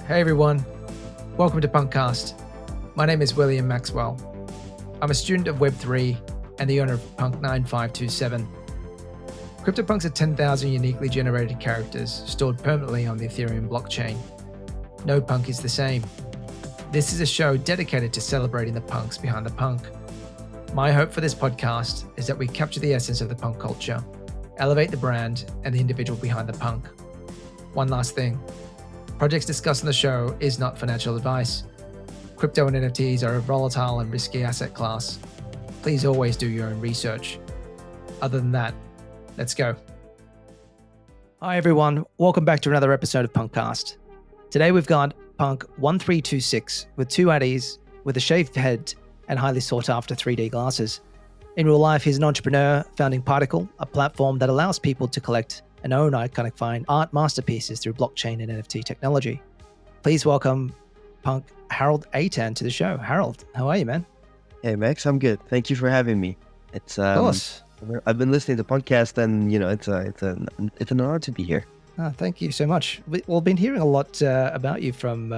Hey everyone, welcome to PunkCast. My name is William Maxwell. I'm a student of Web3 and the owner of Punk1326. CryptoPunks are 10,000 uniquely generated characters stored permanently on the Ethereum blockchain. No punk is the same. This is a show dedicated to celebrating the punks behind the punk. My hope for this podcast is that we capture the essence of the punk culture, elevate the brand and the individual behind the punk. One last thing. Projects discussed on the show is not financial advice. Crypto and NFTs are a volatile and risky asset class. Please always do your own research. Other than that, let's go. Hi everyone, welcome back to another episode of PunkCast. Today we've got Punk1326 with two Attys with a shaved head and highly sought after 3D glasses. In real life, he's an entrepreneur founding Particle, a platform that allows people to collect and own iconic fine art masterpieces through blockchain and NFT technology. Please welcome Punk Harold Atan to the show. Harold, how are you, man? Hey Max, I'm good. Thank you for having me. It's Of course. I've been listening to podcast, and it's an honor to be here. Thank you so much. We've been hearing a lot about you from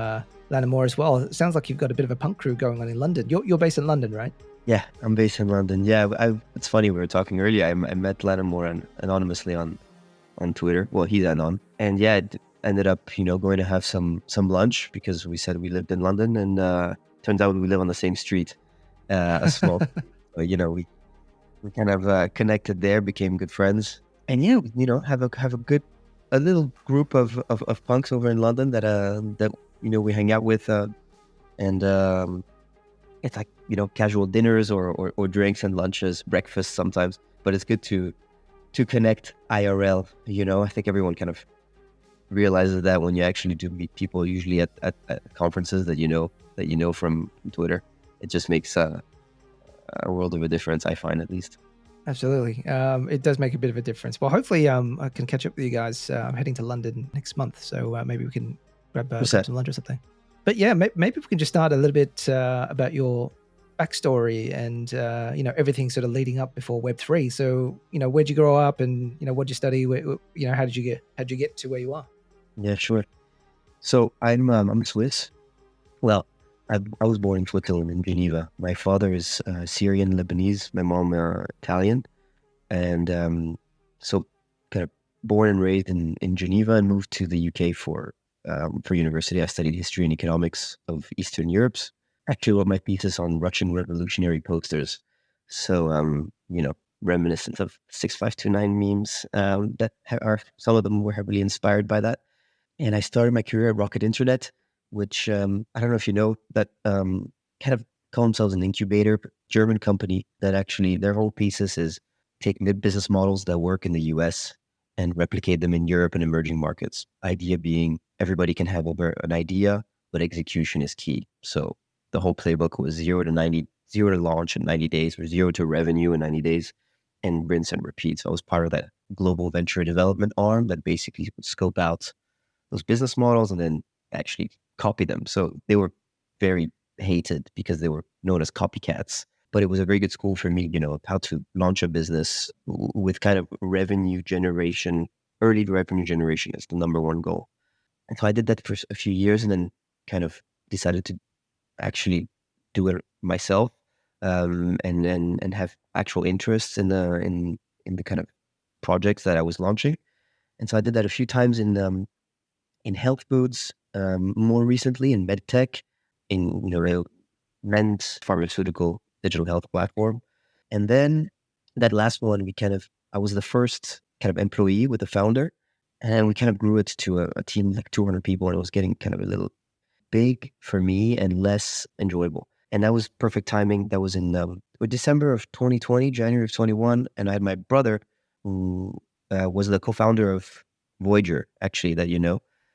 Lanamore as well. It sounds like you've got a bit of a punk crew going on in London. You're based in London, right? Yeah, I'm based in London. Yeah, it's funny, we were talking earlier. I met Lanamore anonymously on Twitter. Well, he's anon, and yeah, it ended up going to have some lunch because we said we lived in London, and turns out we live on the same street, a small. We kind of connected there, became good friends, and yeah, have a little group of punks over in London that we hang out with, and it's like casual dinners or drinks and lunches, breakfast sometimes, but it's good to connect IRL. I think everyone kind of realizes that when you actually do meet people, usually at conferences that you know from Twitter, it just makes a world of a difference, I find, at least. Absolutely. It does make a bit of a difference. Well, hopefully I can catch up with you guys. I'm heading to London next month, so maybe we can grab some lunch or something. But yeah, maybe we can just start a little bit about your backstory and everything sort of leading up before Web3. So where'd you grow up, and what'd you study? How did you get to where you are? Yeah, sure. So I'm Swiss. Well, I was born in Switzerland, in Geneva. My father is Syrian Lebanese. My mom Italian, and so kind of born and raised in Geneva, and moved to the UK for university. I studied history and economics of Eastern Europe's. Actually, wrote my thesis on Russian revolutionary posters. So, reminiscent of 6529 memes that are, some of them were heavily inspired by that. And I started my career at Rocket Internet, which I don't know if you know, that kind of call themselves an incubator, German company that actually their whole thesis is take business models that work in the US and replicate them in Europe and emerging markets. Idea being everybody can have an idea, but execution is key. So the whole playbook was 0 to launch in 90 days, or 0 to revenue in 90 days, and rinse and repeat. So I was part of that global venture development arm that basically would scope out those business models and then actually copy them. So they were very hated because they were known as copycats. But it was a very good school for me, how to launch a business with kind of revenue generation, early revenue generation as the number one goal. And so I did that for a few years, and then kind of decided to actually do it myself, and have actual interests in the kind of projects that I was launching. And so I did that a few times in health foods, more recently in medtech, in men's pharmaceutical digital health platform. And then that last one, I was the first kind of employee with the founder, and we kind of grew it to a team like 200 people, and it was getting kind of a little big for me and less enjoyable. And that was perfect timing. That was in December of 2020, January of 21. And I had my brother, who was the co-founder of Voyager, actually, that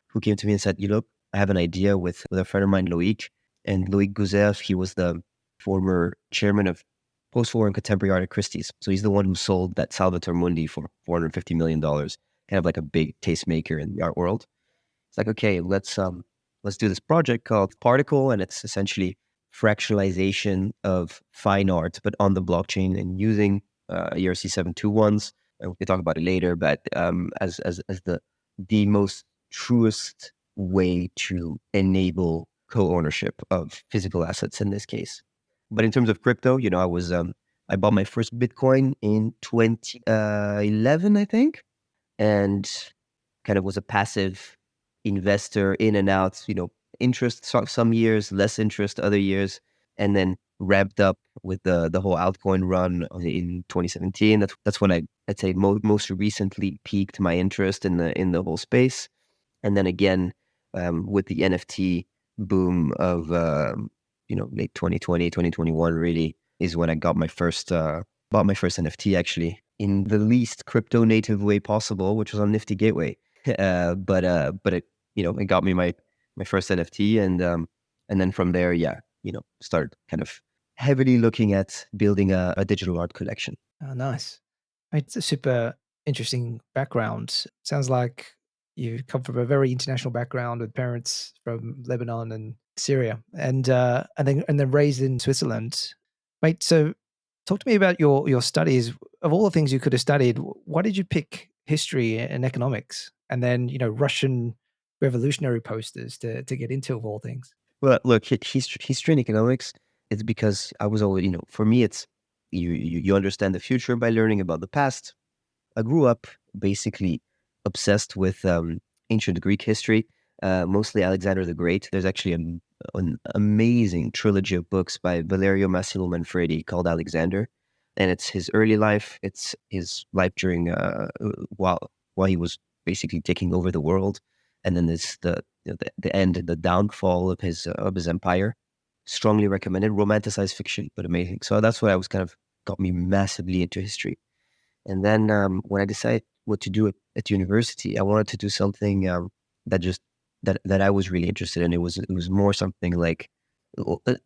who came to me and said, look, I have an idea with a friend of mine, Loic. And Loic Gouzeff, he was the former chairman of post-war and contemporary art at Christie's. So he's the one who sold that Salvator Mundi for $450 million, kind of like a big tastemaker in the art world. It's like, okay, let's do this project called Particle, and it's essentially fractionalization of fine art, but on the blockchain and using ERC-721s. And we can talk about it later, but as the most truest way to enable co-ownership of physical assets in this case. But in terms of crypto, I bought my first Bitcoin in 2011, I think, and kind of was a passive investor in and out, interest some years, less interest other years, and then ramped up with the whole altcoin run in 2017. That's when I'd say most recently peaked my interest in the whole space. And then again, with the NFT boom of late 2020, 2021, really is when I got bought my first NFT, actually, in the least crypto native way possible, which was on Nifty Gateway. But it got me my first NFT, and then from there, started kind of heavily looking at building a digital art collection. Oh, nice. It's a super interesting background. Sounds like you come from a very international background with parents from Lebanon and Syria, and then raised in Switzerland. Mate, so talk to me about your studies. Of all the things you could have studied, why did you pick history and economics, and then Russian revolutionary posters to get into, of all things? Well, look, history and economics. It's because I was always, for me, it's you understand the future by learning about the past. I grew up basically obsessed with ancient Greek history, mostly Alexander the Great. There's actually an amazing trilogy of books by Valerio Massimo Manfredi called Alexander, and it's his early life. It's his life during while he was basically taking over the world, and then there's the end and the downfall of his empire. Strongly recommended, romanticized fiction, but amazing. So that's what I was kind of got me massively into history. And then when I decided what to do at university, I wanted to do something that I was really interested in. It was more something like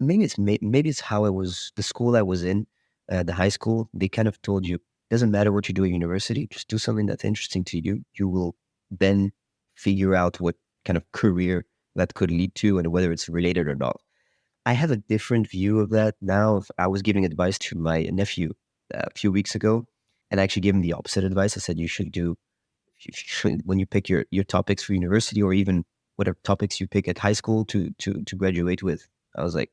maybe it's how I was the school I was in, the high school. They kind of told you doesn't matter what you do at university, just do something that's interesting to you. You will then figure out what kind of career that could lead to and whether it's related or not. I have a different view of that now. If I was giving advice to my nephew a few weeks ago, and I actually gave him the opposite advice. I said, when you pick your topics for university, or even whatever topics you pick at high school to graduate with, I was like,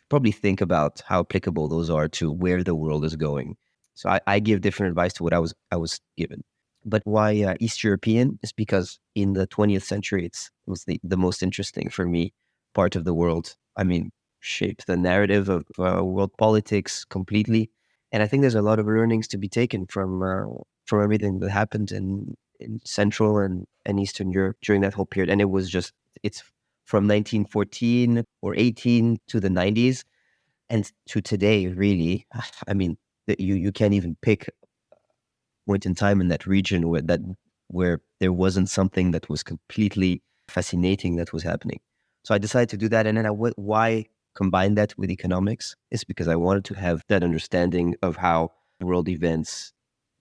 probably think about how applicable those are to where the world is going. So I give different advice to what I was given. But why East European is because in the 20th century, it was the most interesting for me part of the world. I mean, shaped the narrative of world politics completely. And I think there's a lot of learnings to be taken from everything that happened in Central and Eastern Europe during that whole period. And it's from 1914 or 18 to the 90s and to today, really. I mean, you can't even pick a point in time in that region where there wasn't something that was completely fascinating that was happening. So I decided to do that. And then why combine that with economics is because I wanted to have that understanding of how world events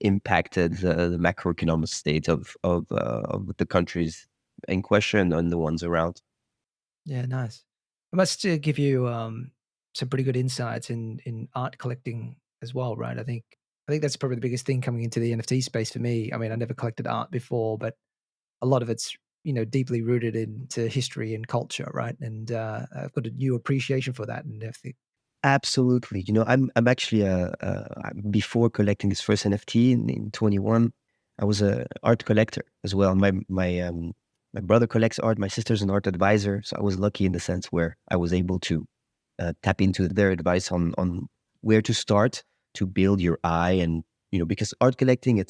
impacted the macroeconomic state of the countries in question and the ones around. Yeah, nice. It must give you some pretty good insights in art collecting as well, right? I think that's probably the biggest thing coming into the NFT space for me. I mean, I never collected art before, but a lot of it's deeply rooted into history and culture, right? And I've got a new appreciation for that, and everything. Absolutely. I'm actually before collecting this first NFT in 21, I was a art collector as well. My brother collects art. My sister's an art advisor, so I was lucky in the sense where I was able to tap into their advice on where to start to build your eye. And because art collecting,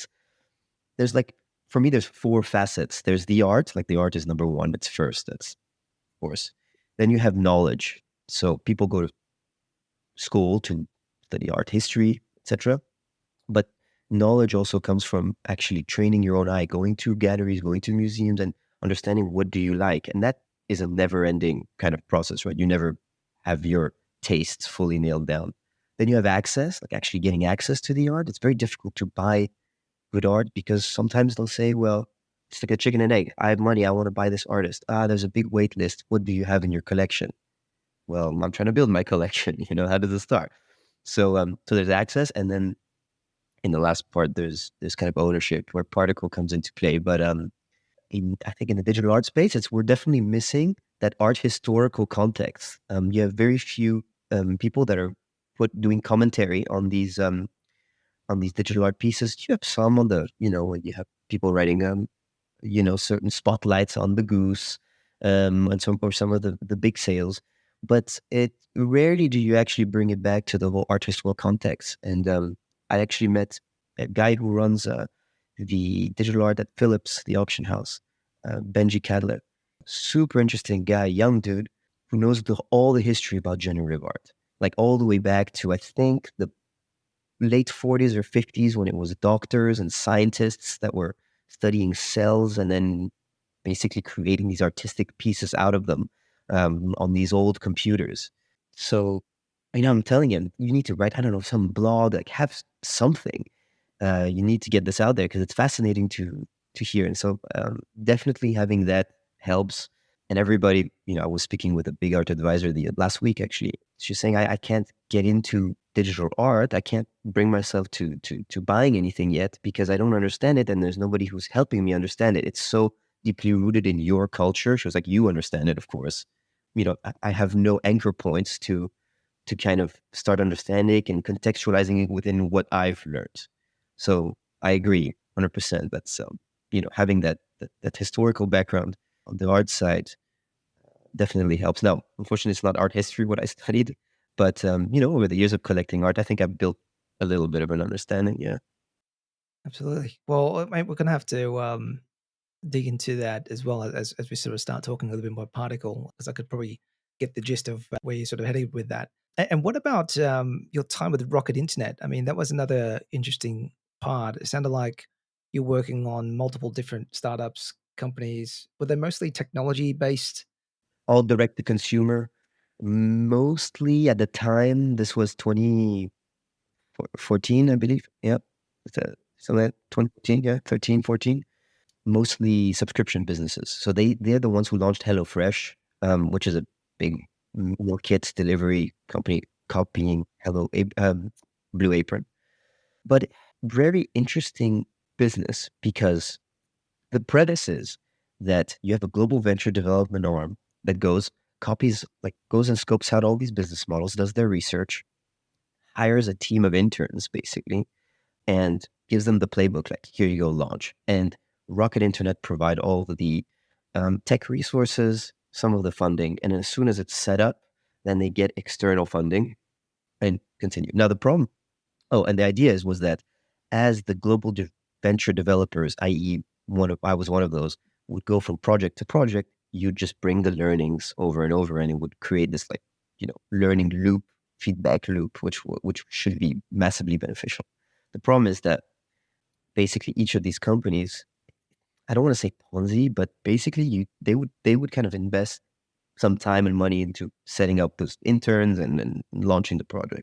there's like, for me, there's four facets. There's the art, like the art is number one. It's first. That's of course. Then you have knowledge. So people go to school to study art history, etc. But knowledge also comes from actually training your own eye, going to galleries, going to museums, and understanding what do you like. And that is a never-ending kind of process, right? You never have your tastes fully nailed down. Then you have access, like actually getting access to the art. It's very difficult to buy good art because sometimes they'll say, well, it's like a chicken and egg. I have money. I want to buy this artist. There's a big wait list. What do you have in your collection? Well, I'm trying to build my collection. How does it start? So there's access. And then in the last part, there's kind of ownership where particle comes into play. But I think in the digital art space, we're definitely missing that art historical context. You have very few people that are doing commentary on these digital art pieces. You have some on the, when you have people writing certain spotlights on the goose, and some of the big sales, but it rarely do you actually bring it back to the whole artistical context. And I actually met a guy who runs the digital art at Philips, the auction house, Benji Cadler. Super interesting guy, young dude who knows all the history about generative art, like all the way back to, I think, the late 40s or 50s, when it was doctors and scientists that were studying cells and then basically creating these artistic pieces out of them on these old computers. So, I'm telling you, you need to write, I don't know, some blog, like have something. You need to get this out there because it's fascinating to hear. And so definitely having that helps. And everybody, I was speaking with a big art advisor last week, actually. She's saying, I can't get into digital art. I can't bring myself to buying anything yet because I don't understand it. And there's nobody who's helping me understand it. It's so deeply rooted in your culture. She was like, you understand it, of course. I have no anchor points to kind of start understanding and contextualizing it within what I've learned. So I agree 100%. That's, having that historical background on the art side definitely helps. Now, unfortunately, it's not art history what I studied, but over the years of collecting art, I think I've built a little bit of an understanding. Yeah, Absolutely. Well, mate, we're going to have to dig into that as well as we sort of start talking a little bit more particle, because I could probably get the gist of where you're sort of headed with that. And what about your time with Rocket Internet? I mean, that was another interesting part. It sounded like you're working on multiple different startups, companies. Were they mostly technology based? all direct to consumer. Mostly at the time, this was 2014, I believe. Yep. So that 2014, yeah, 13, 14. Mostly subscription businesses. So they're the ones who launched HelloFresh, which is a big meal kits delivery company copying Blue Apron. But very interesting business because the premise is that you have a global venture development arm that goes and scopes out all these business models, does their research, hires a team of interns basically, and gives them the playbook, like, here you go, launch. And Rocket Internet provide all the tech resources, some of the funding, and as soon as it's set up, then they get external funding and continue. Now the problem, and the idea was that as the global venture developers, i.e., I was one of those, would go from project to project, you just bring the learnings over and over, and it would create this learning loop, feedback loop, which should be massively beneficial. The problem is that basically each of these companies, I don't want to say Ponzi, but basically they would kind of invest some time and money into setting up those interns and launching the project.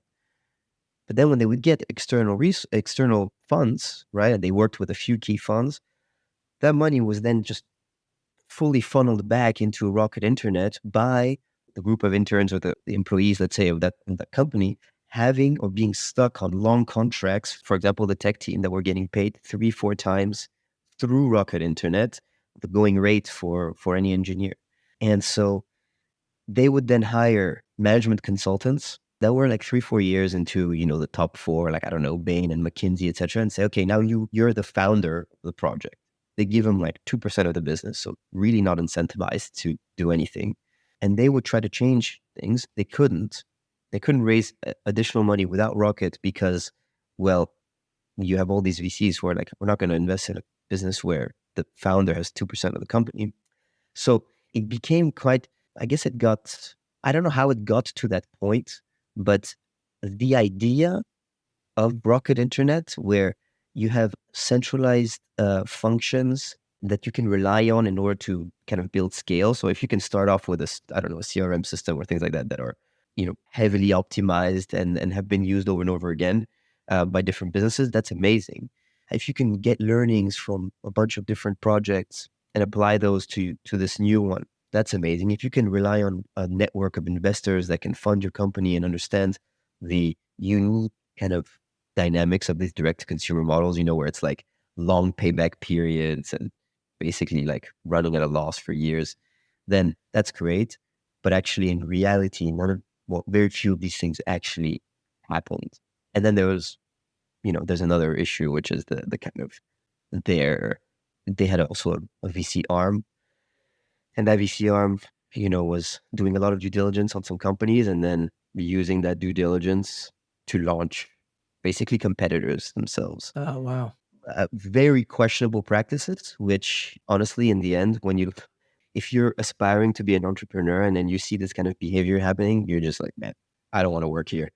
But then when they would get external funds, right, and they worked with a few key funds, that money was then just fully funneled back into Rocket Internet by the group of interns or the employees, let's say, of that company, having or being stuck on long contracts. For example, the tech team that were getting paid 3-4 times through Rocket Internet, the going rate for any engineer. And so they would then hire management consultants that were like 3-4 years into, the top four, like, I don't know, Bain and McKinsey, et cetera, and say, okay, now you're the founder of the project. They give them like 2% of the business, so really not incentivized to do anything. And they would try to change things. They couldn't. They couldn't raise additional money without Rocket because, well, you have all these VCs who are like, we're not going to invest in a business where the founder has 2% of the company. So it became quite, I guess I don't know how it got to that point, but the idea of Rocket Internet, where you have centralized functions that you can rely on in order to kind of build scale. So if you can start off with a CRM system or things like that are, heavily optimized and have been used over and over again by different businesses, that's amazing. If you can get learnings from a bunch of different projects and apply those to this new one, that's amazing. If you can rely on a network of investors that can fund your company and understand the unique kind of dynamics of these direct to consumer models, where it's like long payback periods and basically like running at a loss for years, then that's great. But actually, in reality, very few of these things actually happened. And then there's another issue, which is the kind of they had also a VC arm, and that VC arm, was doing a lot of due diligence on some companies, and then using that due diligence to launch basically competitors themselves. Oh, wow. Very questionable practices, which honestly, in the end, if you're aspiring to be an entrepreneur and then you see this kind of behavior happening, you're just like, man, I don't want to work here.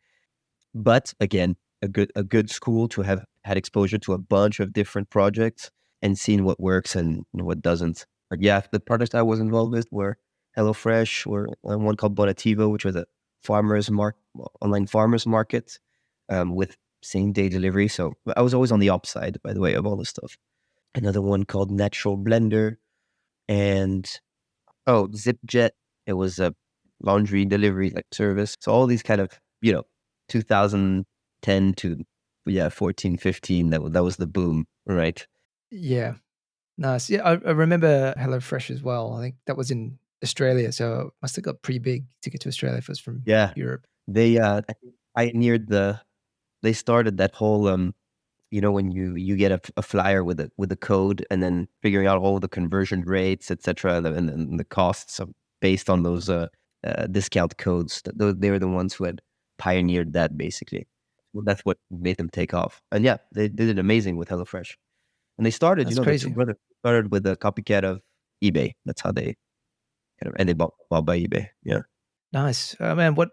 But again, a good school to have had exposure to a bunch of different projects and seen what works and what doesn't. But yeah, the projects I was involved with were HelloFresh, or one called Bonativo, which was a online farmers market with same day delivery. So I was always on the upside, by the way, of all this stuff. Another one called Natural Blender, and ZipJet. It was a laundry delivery like service. So all these kind of 2010 to 14, 15. That was the boom, right? Yeah. Nice. Yeah, I remember HelloFresh as well. I think that was in Australia, so it must have got pretty big to get to Australia if it was from Yeah, Europe. they pioneered they started that whole when you get a flyer with a code, and then figuring out all the conversion rates, etc., and then the costs based on those discount codes. They were the ones who had pioneered that, basically. Well, that's what made them take off. And yeah, they did it amazing with HelloFresh. And they started, That's the two crazy. brothers started with a copycat of eBay. That's how they and they bought by eBay. Yeah. Nice. Man, what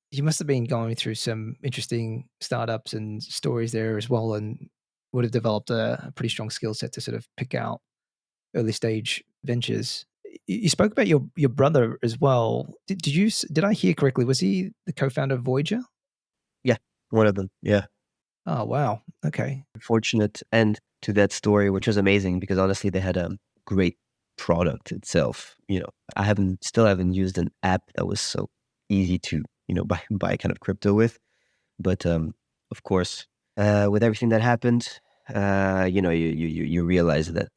you must have been going through some interesting startups and stories there as well, and would have developed a pretty strong skill set to sort of pick out early stage ventures. You spoke about your brother as well. Did I hear correctly? Was he the co-founder of Voyager? Yeah. One of them. Yeah. Oh, wow. Okay. Fortunate end to that story, which was amazing because honestly, they had a great product itself. Still haven't used an app that was so easy to buy kind of crypto with. But of course, with everything that happened, you realize that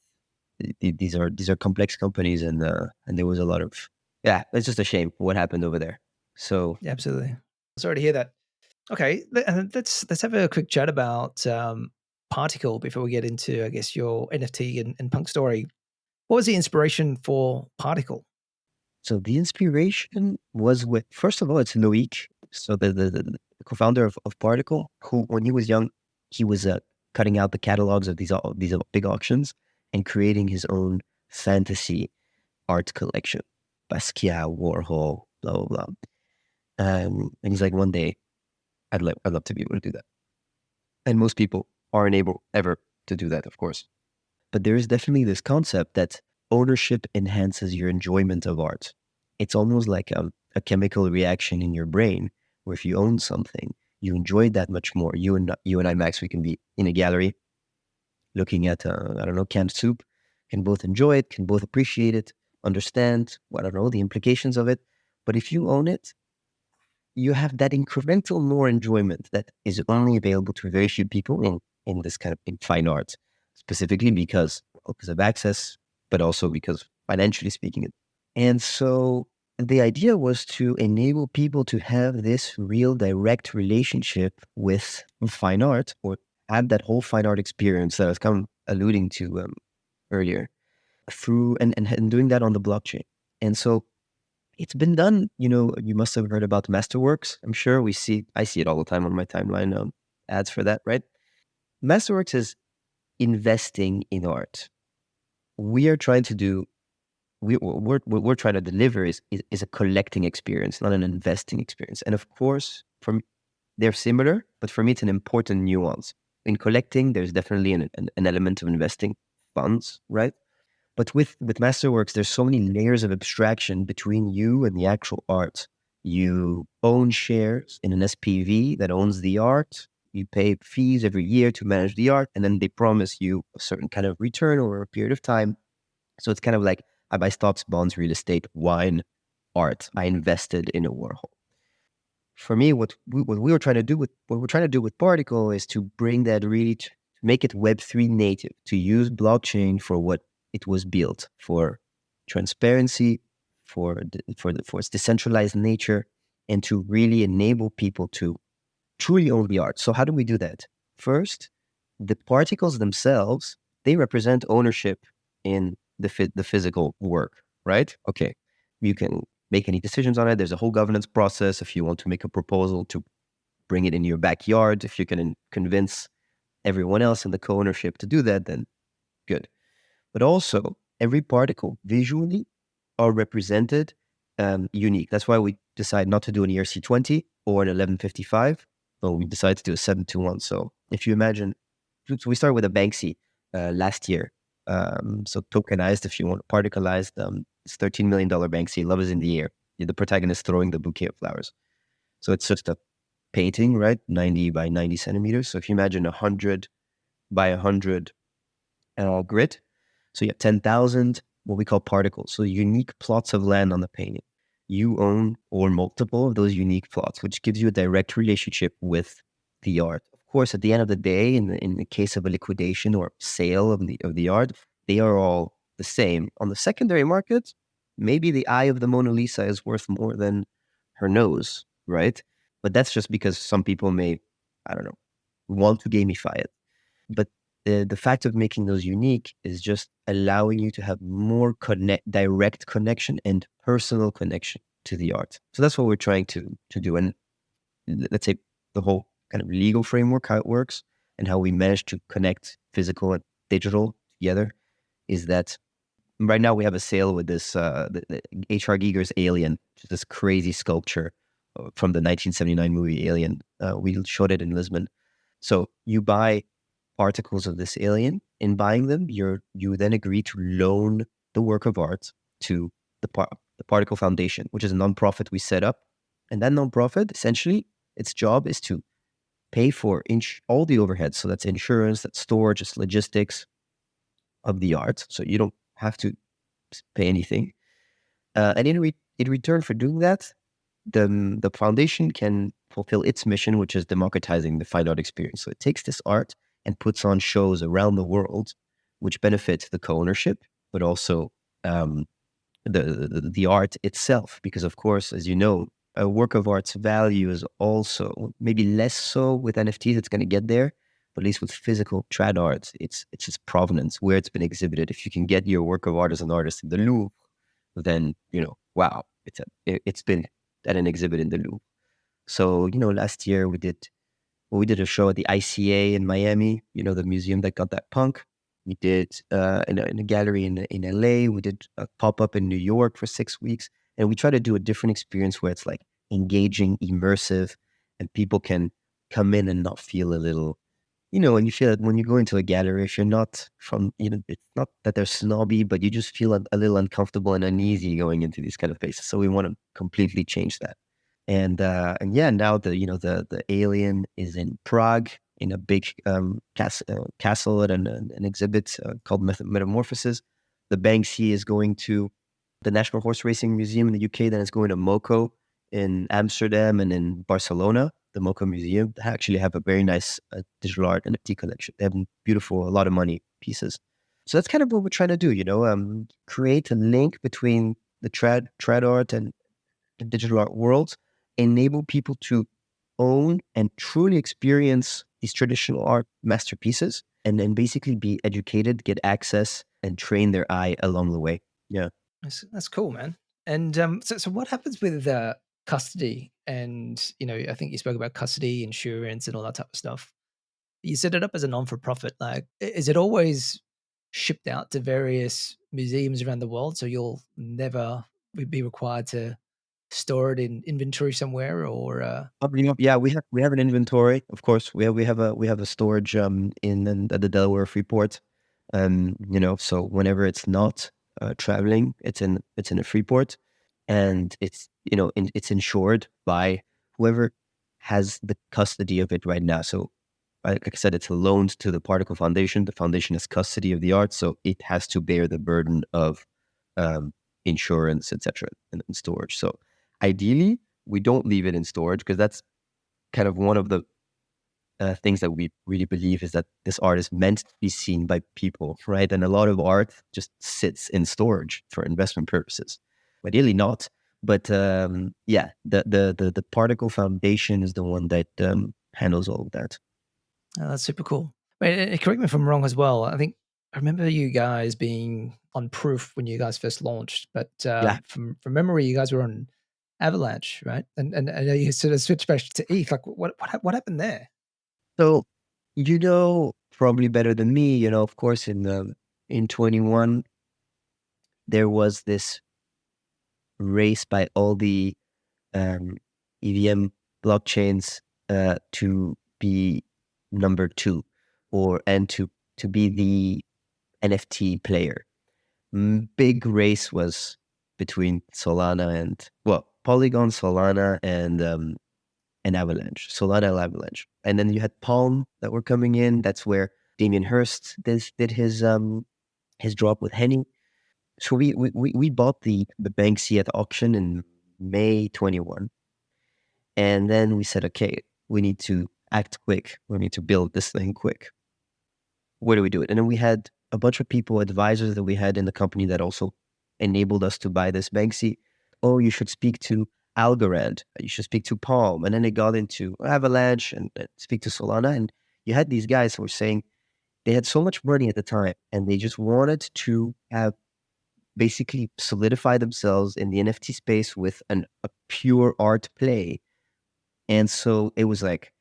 these are complex companies, and there was a lot of it's just a shame what happened over there. So Yeah, absolutely. Sorry to hear that. Okay, let's have a quick chat about Particle before we get into, I guess, your NFT and punk story. What was the inspiration for Particle? So the inspiration was with, first of all, it's Loic. So the co-founder of Particle, who when he was young, he was cutting out the catalogs of these big auctions and creating his own fantasy art collection. Basquiat, Warhol, blah, blah, blah. And he's like, one day, I'd love to be able to do that. And most people aren't able ever to do that, of course. But there is definitely this concept that ownership enhances your enjoyment of art. It's almost like a chemical reaction in your brain, where if you own something, you enjoy it that much more. You and I, Max, we can be in a gallery looking at, canned soup, can both enjoy it, can both appreciate it, understand, the implications of it. But if you own it, you have that incremental more enjoyment that is only available to very few people in this kind of in fine art, specifically because of access, but also because financially speaking. And so the idea was to enable people to have this real direct relationship with fine art, or have that whole fine art experience that I was kind of alluding to earlier, through and doing that on the blockchain. And so it's been done. You must have heard about Masterworks. I'm sure I see it all the time on my timeline, ads for that, right? Masterworks is investing in art. We are trying to do, what we're trying to deliver is a collecting experience, not an investing experience. And of course, they're similar, but for me, it's an important nuance. In collecting, there's definitely an element of investing funds, right? But with Masterworks, there's so many layers of abstraction between you and the actual art. You own shares in an SPV that owns the art. You pay fees every year to manage the art, and then they promise you a certain kind of return over a period of time. So it's kind of like, I buy stocks, bonds, real estate, wine, art. I invested in a Warhol. For me, what we're trying to do with Particle is to bring that, really to make it Web3 native, to use blockchain for what it was built for transparency, for its decentralized nature, and to really enable people to truly own the art. So how do we do that? First, the particles themselves, they represent ownership in the physical work, right? Okay, you can make any decisions on it. There's a whole governance process. If you want to make a proposal to bring it in your backyard, if you can convince everyone else in the co-ownership to do that, then good. But also, every particle visually are represented unique. That's why we decide not to do an ERC20 or an 1155, but we decided to do a 721. So if you imagine, so we started with a Banksy last year. So tokenized, if you want, particleized, it's $13 million Banksy, Love is in the Air. The protagonist throwing the bouquet of flowers. So it's just a painting, right? 90 by 90 centimeters. So if you imagine 100 by 100 grid, so you have 10,000 what we call particles, so unique plots of land on the painting. You own or multiple of those unique plots, which gives you a direct relationship with the art. Of course, at the end of the day, in the case of a liquidation or sale of the art, they are all the same. On the secondary market, maybe the eye of the Mona Lisa is worth more than her nose, right? But that's just because some people may, I don't know, want to gamify it. But the fact of making those unique is just allowing you to have more direct connection and personal connection to the art. So that's what we're trying to do. And let's say the whole kind of legal framework, how it works and how we manage to connect physical and digital together is that right now we have a sale with this the H.R. Giger's Alien, which is this crazy sculpture from the 1979 movie Alien. We showed it in Lisbon. So you buy particles of this alien. In buying them, you then agree to loan the work of art to the Particle Foundation, which is a nonprofit we set up. And that nonprofit, essentially, its job is to pay for all the overheads. So that's insurance, that's storage, it's logistics of the art. So you don't have to pay anything. And in return for doing that, the foundation can fulfill its mission, which is democratizing the fine art experience. So it takes this art and puts on shows around the world, which benefit the co-ownership, but also the art itself. Because of course, as you know, a work of art's value is also maybe less so with NFTs. It's going to get there, but at least with physical trad art, it's its provenance, where it's been exhibited. If you can get your work of art as an artist in the Louvre, then wow, it's been at an exhibit in the Louvre. So last year we did a show at the ICA in Miami, the museum that got that punk. We did in a gallery in LA. We did a pop-up in New York for 6 weeks. And we try to do a different experience where it's like engaging, immersive, and people can come in and not feel a little, and you feel that when you go into a gallery, if you're not from, it's not that they're snobby, but you just feel a little uncomfortable and uneasy going into these kind of places. So we want to completely change that. And yeah, now the alien is in Prague in a big castle at an exhibit called Metamorphosis. The Banksy is going to the National Horse Racing Museum in the UK. Then it's going to MoCo in Amsterdam and in Barcelona. The MoCo Museum actually have a very nice digital art NFT collection. They have beautiful, a lot of money pieces. So that's kind of what we're trying to do. Create a link between the trad art and the digital art worlds, enable people to own and truly experience these traditional art masterpieces, and then basically be educated, get access, and train their eye along the way. Yeah, that's cool, man. And so what happens with custody? And I think you spoke about custody, insurance, and all that type of stuff. You set it up as a non-for-profit. Like, is it always shipped out to various museums around the world, so you'll never be required to store it in inventory somewhere, or yeah, we have an inventory. Of course, we have a storage at the Delaware Freeport. So whenever it's not traveling, it's in a Freeport, and it's it's insured by whoever has the custody of it right now. So like I said, it's loaned to the Particle Foundation. The foundation has custody of the art, so it has to bear the burden of insurance, etc., and storage. So ideally, we don't leave it in storage because that's kind of one of the things that we really believe is that this art is meant to be seen by people, right? And a lot of art just sits in storage for investment purposes. Ideally not, but yeah, the particle foundation is the one that handles all of that. Oh, that's super cool. Wait, correct me if I'm wrong as well. I think I remember you guys being on Proof when you guys first launched, but Yeah. from memory, you guys were on Avalanche, right? And I know you sort of switched back to ETH. Like, what happened there? So, probably better than me, of course, in 21, there was this race by all the EVM blockchains to be number two, and to be the NFT player. Big race was between Solana and Polygon, Solana, and Avalanche, Solana and Avalanche, and then you had Palm that were coming in. That's where Damien Hirst did his drop with Henny. So we bought the Banksy at auction in May 21. And then we said, okay, we need to act quick. We need to build this thing quick. Where do we do it? And then we had a bunch of people, advisors that we had in the company that also enabled us to buy this Banksy. Oh, you should speak to Algorand. You should speak to Palm. And then it got into Avalanche and speak to Solana. And you had these guys who were saying they had so much money at the time and they just wanted to have basically solidify themselves in the NFT space with a pure art play. And so it was like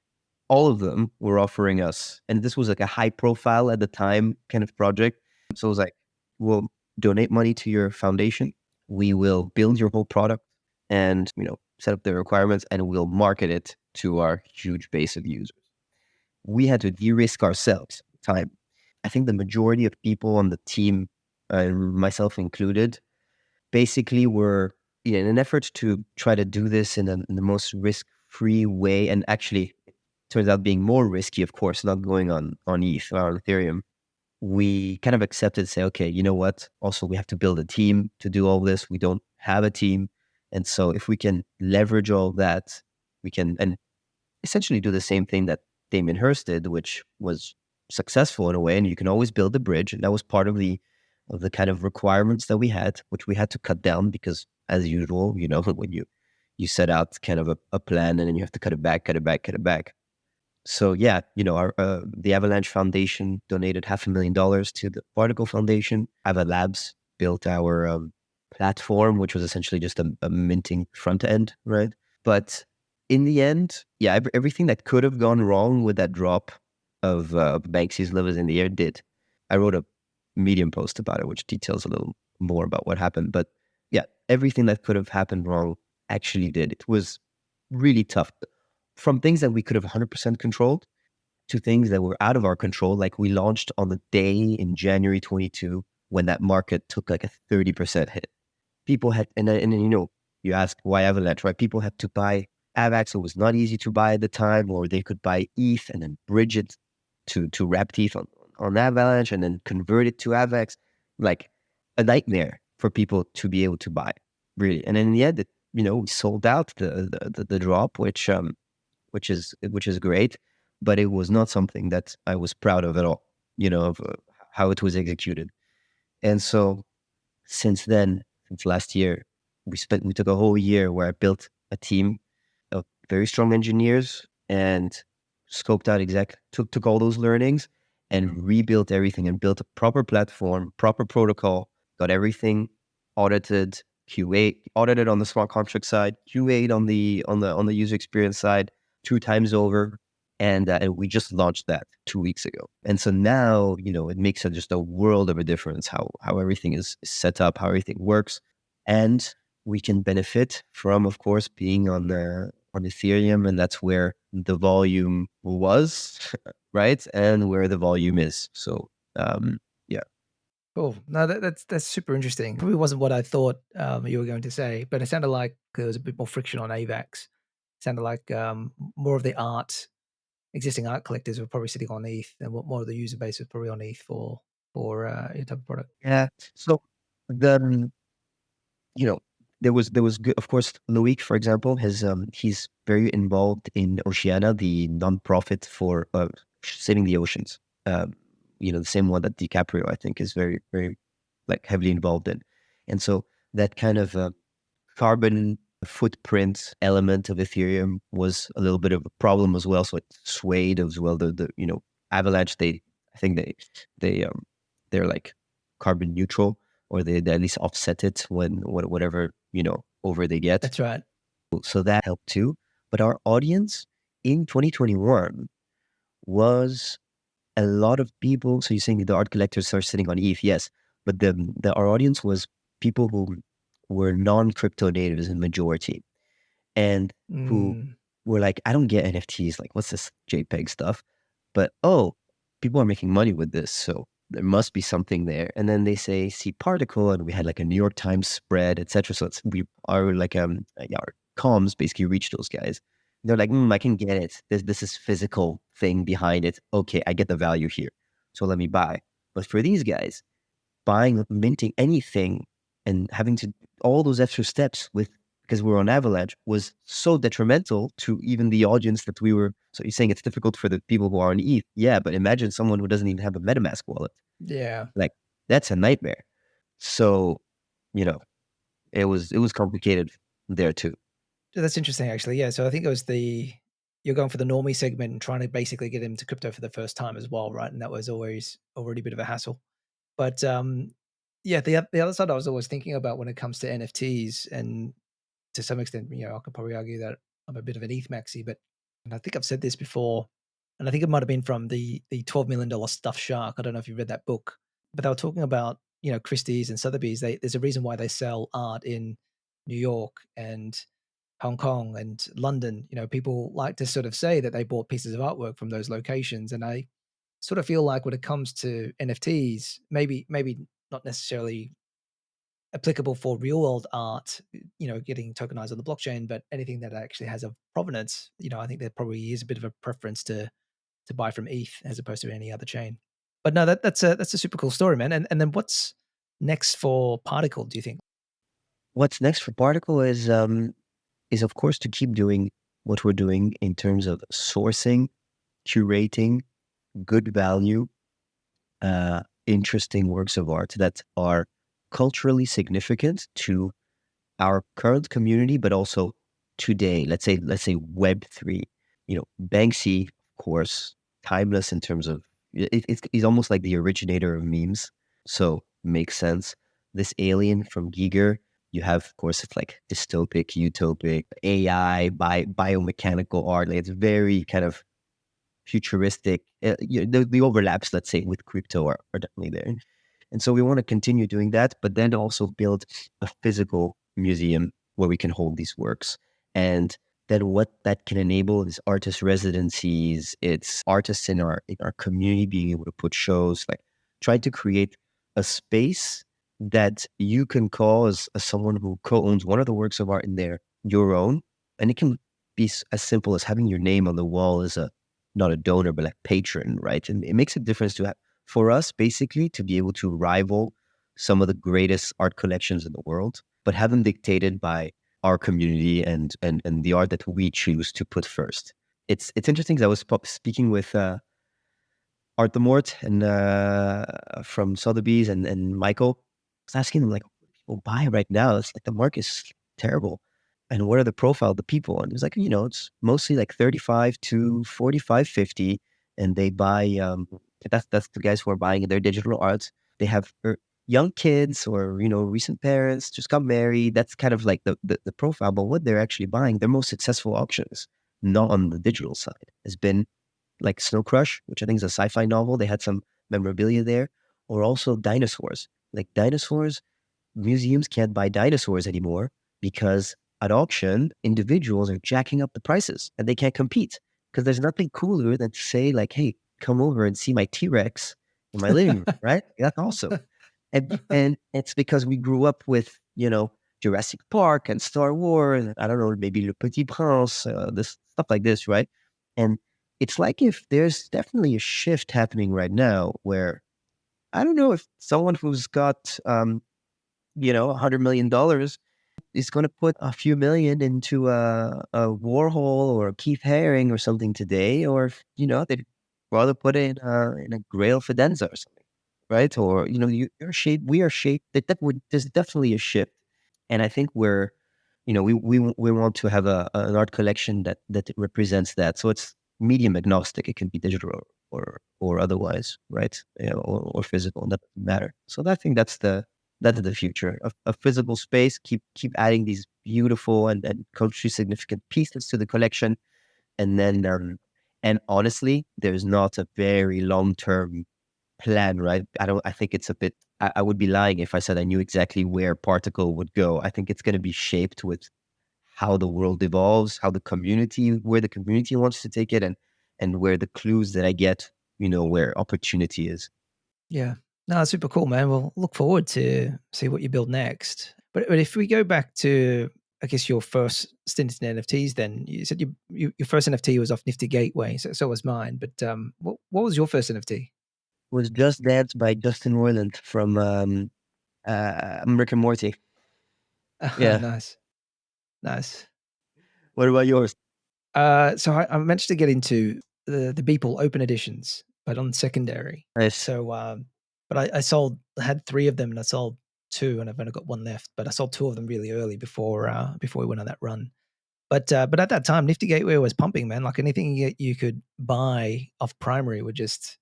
all of them were offering us, and this was like a high profile at the time kind of project. So it was like, we'll donate money to your foundation. We will build your whole product and, set up the requirements, and we'll market it to our huge base of users. We had to de-risk ourselves at the time. I think the majority of people on the team, myself included, basically were in an effort to try to do this in the most risk-free way, and actually it turns out being more risky, of course, not going on ETH or on Ethereum. We kind of accepted, say, okay, you know what? Also, we have to build a team to do all this. We don't have a team. And so if we can leverage all that, we can, and essentially do the same thing that Damien Hirst did, which was successful in a way, and you can always build a bridge. And that was part of the kind of requirements that we had, which we had to cut down because, as usual, when you set out kind of a plan and then you have to cut it back. So yeah, our the Avalanche Foundation donated $500,000 to the Particle Foundation. Ava Labs built our platform, which was essentially just a minting front end, right? But in the end, yeah, everything that could have gone wrong with that drop of Banksy's Livers in the Air did. I wrote a Medium post about it, which details a little more about what happened. But yeah, everything that could have happened wrong actually did. It was really tough. From things that we could have 100% controlled to things that were out of our control, like we launched on the day in January 22 when that market took like a 30% hit. People had, and then you ask why Avalanche, right? People had to buy AVAX. It was not easy to buy at the time, or they could buy ETH and then bridge it to wrap ETH on Avalanche and then convert it to AVAX. Like a nightmare for people to be able to buy, really. And in the end, we sold out the drop, which is great, but it was not something that I was proud of at all, of how it was executed. And so since last year, we took a whole year where I built a team of very strong engineers and scoped out took all those learnings and rebuilt everything and built a proper platform, proper protocol, got everything audited, audited on the smart contract side, QA'd on the user experience side 2 times over. And we just launched that 2 weeks ago. And so now, it makes just a world of a difference how everything is set up, how everything works. And we can benefit from, of course, being on Ethereum. And that's where the volume was, right? And where the volume is. So, yeah. Cool. No, that's super interesting. Probably wasn't what I thought you were going to say, but it sounded like there was a bit more friction on AVAX. It sounded like more of the existing art collectors were probably sitting on ETH, and what more of the user base was probably on ETH for your type of product. Yeah. So the there was good, of course, Loic, for example, has he's very involved in Oceana, the nonprofit for saving the oceans. The same one that DiCaprio, I think, is very, very like heavily involved in. And so that kind of carbon footprint element of Ethereum was a little bit of a problem as well. So it swayed as well. The Avalanche, I think they're like carbon neutral, or they at least offset it when whatever over they get. That's right. So that helped too. But our audience in 2021 was a lot of people. So you're saying the art collectors are sitting on ETH, yes, but our audience was people who were non-crypto natives in majority, and who were like, I don't get NFTs. Like, what's this JPEG stuff? But people are making money with this, so there must be something there. And then they see Particle, and we had like a New York Times spread, etc. So we are like our comms basically reached those guys. They're like, I can get it. This is physical thing behind it. Okay, I get the value here, so let me buy. But for these guys, minting anything and having to all those extra steps because we're on Avalanche was so detrimental to even the audience that we were. So you're saying it's difficult for the people who are on ETH. Yeah, but imagine someone who doesn't even have a MetaMask wallet. Yeah. Like, that's a nightmare. So, it was complicated there too. That's interesting, actually. Yeah. So I think it was you're going for the normie segment and trying to basically get him to crypto for the first time as well, right? And that was always already a bit of a hassle. But yeah, the other side I was always thinking about when it comes to NFTs, and to some extent, I could probably argue that I'm a bit of an ETH maxi, and I think I've said this before, and I think it might have been from the $12 million stuffed shark. I don't know if you read that book, but they were talking about, Christie's and Sotheby's. There's a reason why they sell art in New York and Hong Kong and London. People like to sort of say that they bought pieces of artwork from those locations. And I sort of feel like when it comes to NFTs, maybe not necessarily applicable for real world art, getting tokenized on the blockchain, but anything that actually has a provenance, I think there probably is a bit of a preference to buy from ETH as opposed to any other chain. But no, that's a super cool story, man. And then what's next for Particle, do you think? What's next for Particle is of course to keep doing what we're doing in terms of sourcing, curating good value, interesting works of art that are culturally significant to our current community, but also today. Let's say Web3. Banksy, of course, timeless in terms of he's almost like the originator of memes, so makes sense. This alien from Giger, you have, of course, it's like dystopic, utopic, AI, biomechanical art. Like, it's very kind of futuristic. The overlaps, let's say, with crypto are definitely there. And so we want to continue doing that, but then also build a physical museum where we can hold these works. And then what that can enable is artist residencies. It's artists in our community being able to put shows, like try to create a space that you can call as someone who co-owns one of the works of art in there, your own. And it can be as simple as having your name on the wall as not a donor, but like patron, right? And it makes a difference for us, basically, to be able to rival some of the greatest art collections in the world, but have them dictated by our community and the art that we choose to put first. It's interesting because I was speaking with Art the Mort and from Sotheby's and Michael. I was asking them, like, what do people buy right now? It's like the market is terrible. And what are the profile of the people? And it was like, it's mostly like 35 to 45, 50. And they buy, that's the guys who are buying their digital art. They have young kids or, recent parents, just got married. That's kind of like the profile. But what they're actually buying, their most successful auctions, not on the digital side, has been like Snow Crush, which I think is a sci-fi novel. They had some memorabilia there, or also dinosaurs. Like dinosaurs, museums can't buy dinosaurs anymore because at auction, individuals are jacking up the prices and they can't compete because there's nothing cooler than to say, like, hey, come over and see my T-Rex in my living room, right? That's awesome. And it's because we grew up with, Jurassic Park and Star Wars, and I don't know, maybe Le Petit Prince, this stuff like this, right? And it's like if there's definitely a shift happening right now where I don't know if someone who's got, $100 million is going to put a few million into a Warhol or a Keith Haring or something today, or if, they'd rather put it in a Grail Fidenza or something, right? Or you're shaped. We are shaped. There's definitely a shift, and I think we want to have an art collection that represents that. So it's medium agnostic. It can be digital or otherwise, right? Or physical. That doesn't matter. So I think that's the future of a physical space. Keep adding these beautiful and culturally significant pieces to the collection, and then and honestly, there's not a very long term plan, right? I think it's a bit. I would be lying if I said I knew exactly where Particle would go. I think it's going to be shaped with how the world evolves, where the community wants to take it, and where the clues that I get, where opportunity is. Yeah. No, super cool, man. We'll look forward to see what you build next. But if we go back to, I guess, your first stint in NFTs, then you said your first NFT was off Nifty Gateway, so was mine. But what was your first NFT? Was Just Dance by Justin Roiland from Rick and Morty. Yeah. Nice, nice. What about yours? So I managed to get into the Beeple Open Editions, but on secondary. Nice. So, but I had 3 of them, and I sold 2, and I've only got 1 left. But I sold 2 of them really early before we went on that run. But at that time, Nifty Gateway was pumping, man. Like anything you could buy off primary would just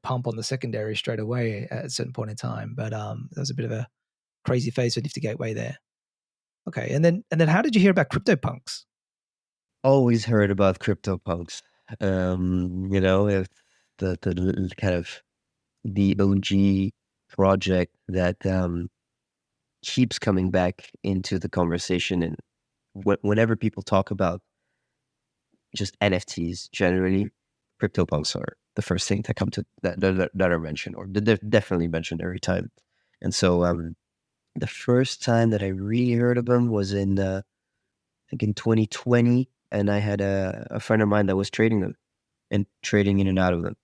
pump on the secondary straight away at a certain point in time. But there was a bit of a crazy phase for Nifty Gateway there. Okay, and then how did you hear about CryptoPunks? Always heard about CryptoPunks. If the kind of the OG project that keeps coming back into the conversation, and whenever people talk about just NFTs generally, CryptoPunks are the first thing that come to that are mentioned, or they're definitely mentioned every time. And so the first time that I really heard of them was in I think in 2020, and I had a friend of mine that was trading them and trading in and out of them.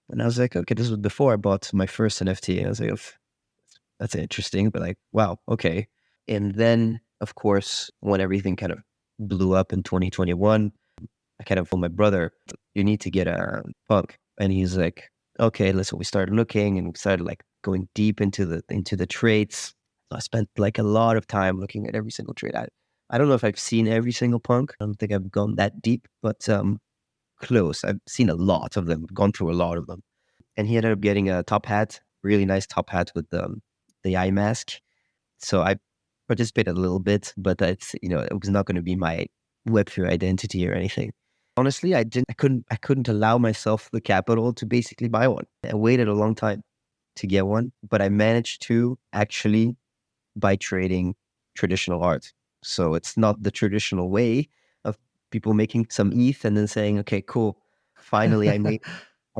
And I was like, okay, this was before I bought my first NFT. And I was like, that's interesting, but like, wow, okay. And then, of course, when everything kind of blew up in 2021, I kind of told my brother, you need to get a punk. And he's like, okay, we started looking, and we started like going deep into the traits. So I spent like a lot of time looking at every single trait. I don't know if I've seen every single punk. I don't think I've gone that deep, but close. I've seen a lot of them, gone through a lot of them. And he ended up getting a top hat, really nice top hat with the eye mask. So I participated a little bit, but it was not going to be my Web3 identity or anything. Honestly, I couldn't allow myself the capital to basically buy one. I waited a long time to get one, but I managed to actually by trading traditional art. So it's not the traditional way of people making some ETH and then saying, okay, cool, finally I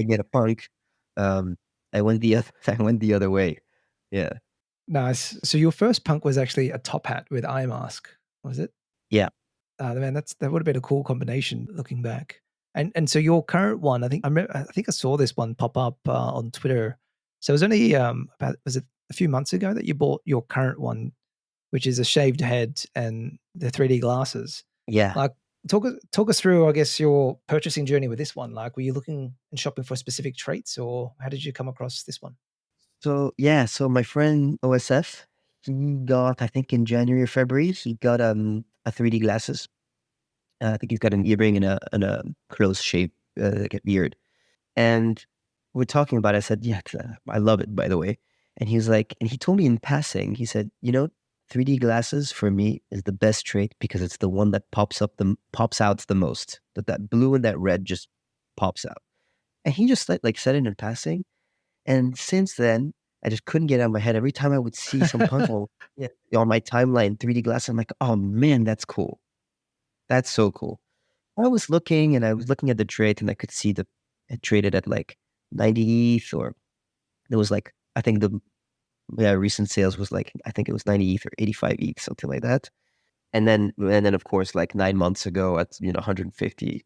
get a punk. I went the other way. Yeah. Nice. So your first punk was actually a top hat with eye mask, was it? Yeah. Man, that would have been a cool combination looking back. And so your current one, I think I saw this one pop up on Twitter. So it was only was it a few months ago that you bought your current one, which is a shaved head and the 3D glasses. Yeah. Like talk us through, I guess, your purchasing journey with this one. Like, were you looking and shopping for specific traits, or how did you come across this one? So my friend OSF, he got, I think in January or February, he got a 3D glasses. I think he's got an earring and a close shape like a beard. And we're talking about it. I said, yeah, I love it, by the way. And he's like, and he told me in passing, he said, 3D glasses for me is the best trait because it's the one that pops out the most. That blue and that red just pops out. And he just like said it in passing. And since then, I just couldn't get it out of my head. Every time I would see some punk on my timeline, 3D glasses, I'm like, oh man, that's cool. That's so cool. I was looking at the trade, and I could see it traded at like 90 ETH, or there was like, I think the recent sales was like, I think it was 90 ETH or 85 ETH, something like that. And then of course, like 9 months ago at 150.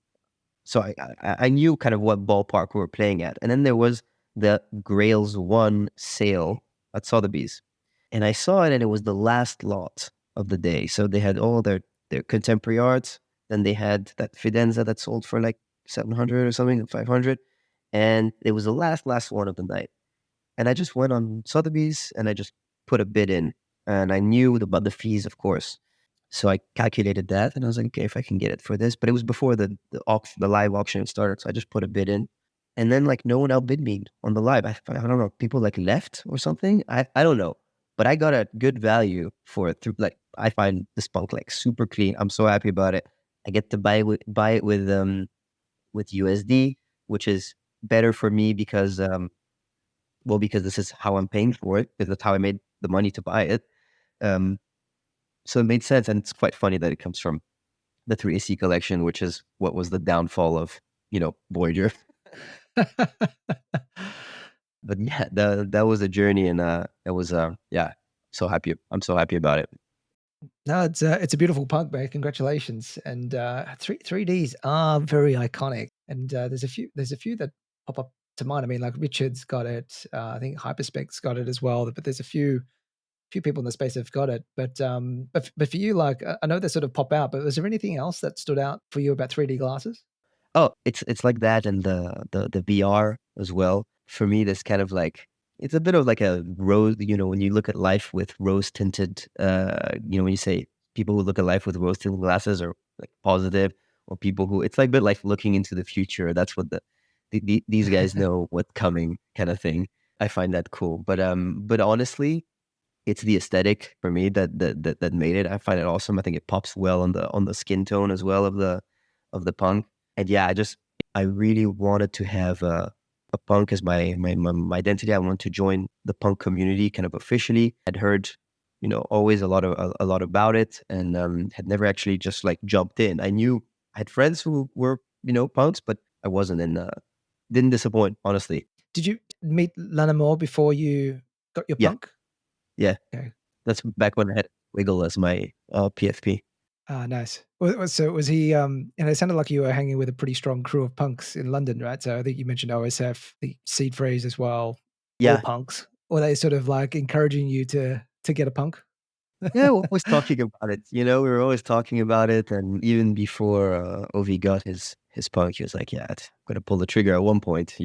So I knew kind of what ballpark we were playing at. And then there was the Grails 1 sale at Sotheby's. And I saw it, and it was the last lot. of the day. So they had all their contemporary art. Then they had that Fidenza that sold for like 700 or something, 500. And it was the last one of the night. And I just went on Sotheby's and I just put a bid in. And I knew about the fees, of course. So I calculated that and I was like, okay, if I can get it for this. But it was before the live auction started. So I just put a bid in. And then like no one outbid me on the live. I don't know, people like left or something. I don't know. But I got a good value for it through like I find this punk like super clean. I'm so happy about it. I get to buy it with USD, which is better for me because because this is how I'm paying for it, because that's how I made the money to buy it. Um, so it made sense, and it's quite funny that it comes from the 3AC collection, which is what was the downfall of Voyager. But yeah, that was a journey, and it was yeah, so happy. I'm so happy about it. No, it's a beautiful punk, man. Congratulations. And 3Ds are very iconic. And there's a few that pop up to mind. I mean, like Richard's got it. I think Hyperspec's got it as well. But there's a few people in the space have got it. But for you, like I know they sort of pop out. But was there anything else that stood out for you about 3D glasses? Oh, it's like that, and the VR as well. For me, that's kind of like it's a bit of like a rose. When you look at life with rose tinted, when you say people who look at life with rose tinted glasses are like positive, or people who it's like a bit like looking into the future. That's what these guys know what's coming, kind of thing. I find that cool, but honestly, it's the aesthetic for me that made it. I find it awesome. I think it pops well on the skin tone as well of the punk. And yeah, I really wanted to have a punk as my identity. I wanted to join the punk community kind of officially. I'd heard, always a lot about it, and had never actually just like jumped in. I knew I had friends who were punks, but I wasn't in. Didn't disappoint, honestly. Did you meet Lana Moore before you got your Yeah, punk? yeah. Okay. That's back when I had Wiggle as my PFP. Ah, nice. So was he? It sounded like you were hanging with a pretty strong crew of punks in London, right? So I think you mentioned OSF, the Seed Phrase as well. All Yeah, punks. Were they sort of like encouraging you to get a punk? yeah, we're always talking about it. We were always talking about it, and even before Ovi got his punk, he was like, "Yeah, I'm gonna pull the trigger at one point."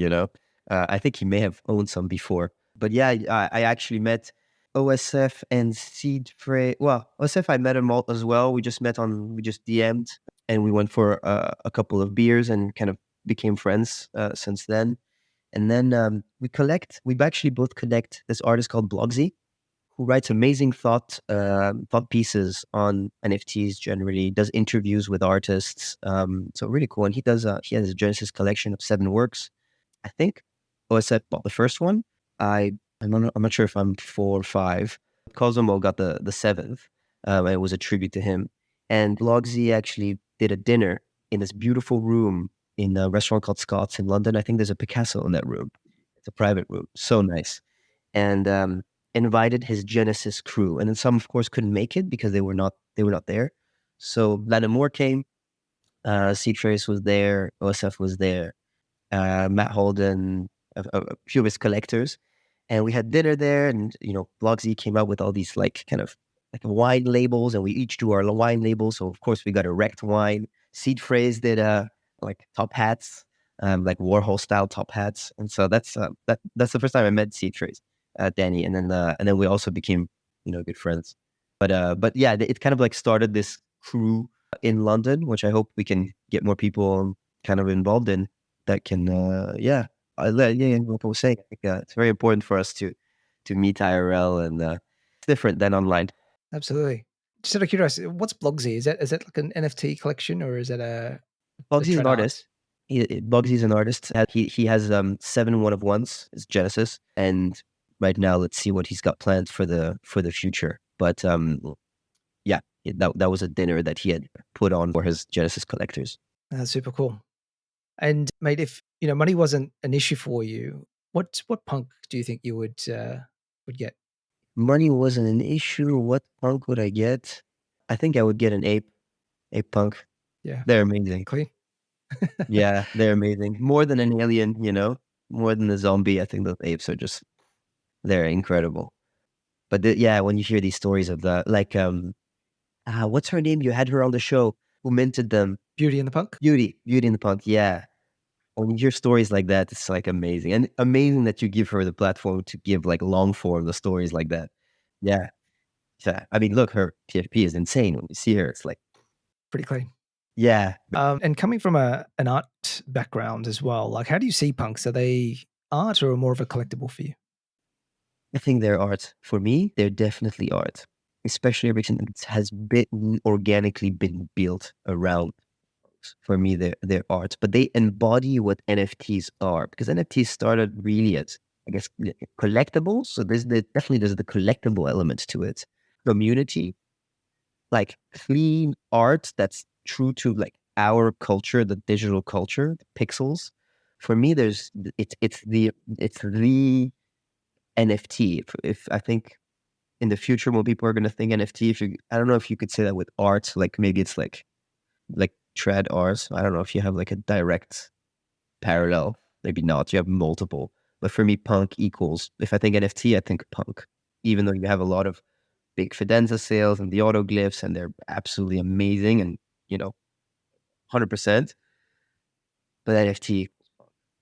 I think he may have owned some before, but yeah, I actually met OSF and Seed Frey. Well, OSF, I met him all as well. We just DM'd, and we went for a couple of beers and kind of became friends since then. And then we actually both collect this artist called Blogsy, who writes amazing thought pieces on NFTs. Generally, does interviews with artists. So really cool. And he has a Genesis collection of 7 works. I think OSF bought the first one. I'm not sure if I'm 4 or 5. Cosmo got the 7th. It was a tribute to him. And Blogsy actually did a dinner in this beautiful room in a restaurant called Scott's in London. I think there's a Picasso in that room. It's a private room. So nice. And invited his Genesis crew. And then some, of course, couldn't make it because they were not there. So Lana Moore came. Seed Trace was there. OSF was there. Matt Holden, a few of his collectors. And we had dinner there, and Blogsy came out with all these like kind of like wine labels, and we each drew our wine labels. So of course we got a wrecked wine. Seed Phrase did like top hats, like Warhol style top hats, and so that's the first time I met Seed Phrase, Danny, and then we also became good friends. But yeah, it kind of like started this crew in London, which I hope we can get more people kind of involved in that can yeah. Yeah, like I was saying, I think it's very important for us to meet IRL, and it's different than online. Absolutely. Just out of curiosity, what's Blogsy? Is that like an NFT collection or is it a Bugsy's an trend art? artist. Bugsy's an artist. He has 7 one of ones. It's Genesis, and right now let's see what he's got planned for the future. But yeah, that was a dinner that he had put on for his Genesis collectors. That's super cool. And mate, if money wasn't an issue for you, what punk do you think you would get? Money wasn't an issue. What punk would I get? I think I would get an ape punk. Yeah, They're amazing. clean. Yeah, they're amazing. More than an alien, more than a zombie. I think the apes are they're incredible. But yeah, when you hear these stories of the like, what's her name? You had her on the show. Who minted them? Beauty and the Punk. Beauty in the Punk. Yeah. When you hear stories like that, it's like amazing, and amazing that you give her the platform to give like long form the stories like that. Yeah. Yeah. I mean, look, her PFP is insane. When you see her, it's like, Pretty clean. yeah. And coming from an art background as well, like how do you see punks? Are they art or more of a collectible for you? I think they're art. For me, they're definitely art, especially everything that has been organically been built around. For me, they're art, but they embody what NFTs are, because NFTs started really as, I guess, collectibles. So definitely there's the collectible element to it. Community, like clean art that's true to like our culture, the digital culture, the pixels. For me, it's the NFT. If I think in the future when people are going to think NFT, I don't know if you could say that with art, like maybe it's like trad art. I don't know if you have like a direct parallel. Maybe not. You have multiple. But for me, punk equals. If I think NFT, I think punk. Even though you have a lot of big Fidenza sales and the autoglyphs, and they're absolutely amazing, and 100%. But NFT,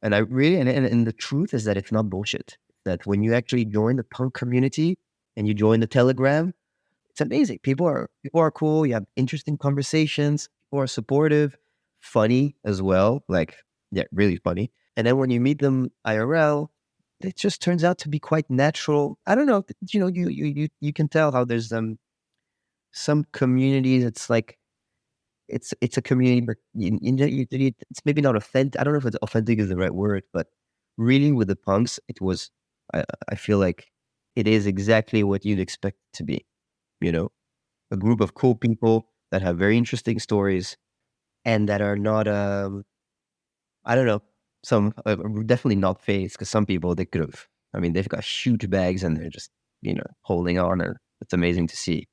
and I really, and the truth is that it's not bullshit. That when you actually join the punk community and you join the Telegram, it's amazing. People are cool. You have interesting conversations. People are supportive, funny as well. Like, yeah, really funny. And then when you meet them IRL, it just turns out to be quite natural. I don't know. You can tell how there's some communities. It's like it's a community, but it's maybe not authentic. I don't know if it's authentic is the right word, but really with the punks, it was. I feel like it is exactly what you'd expect it to be. You know, a group of cool people that have very interesting stories and that are not I don't know, some definitely not phased, because some people they could have, I mean, they've got huge bags and they're just holding on, and it's amazing to see.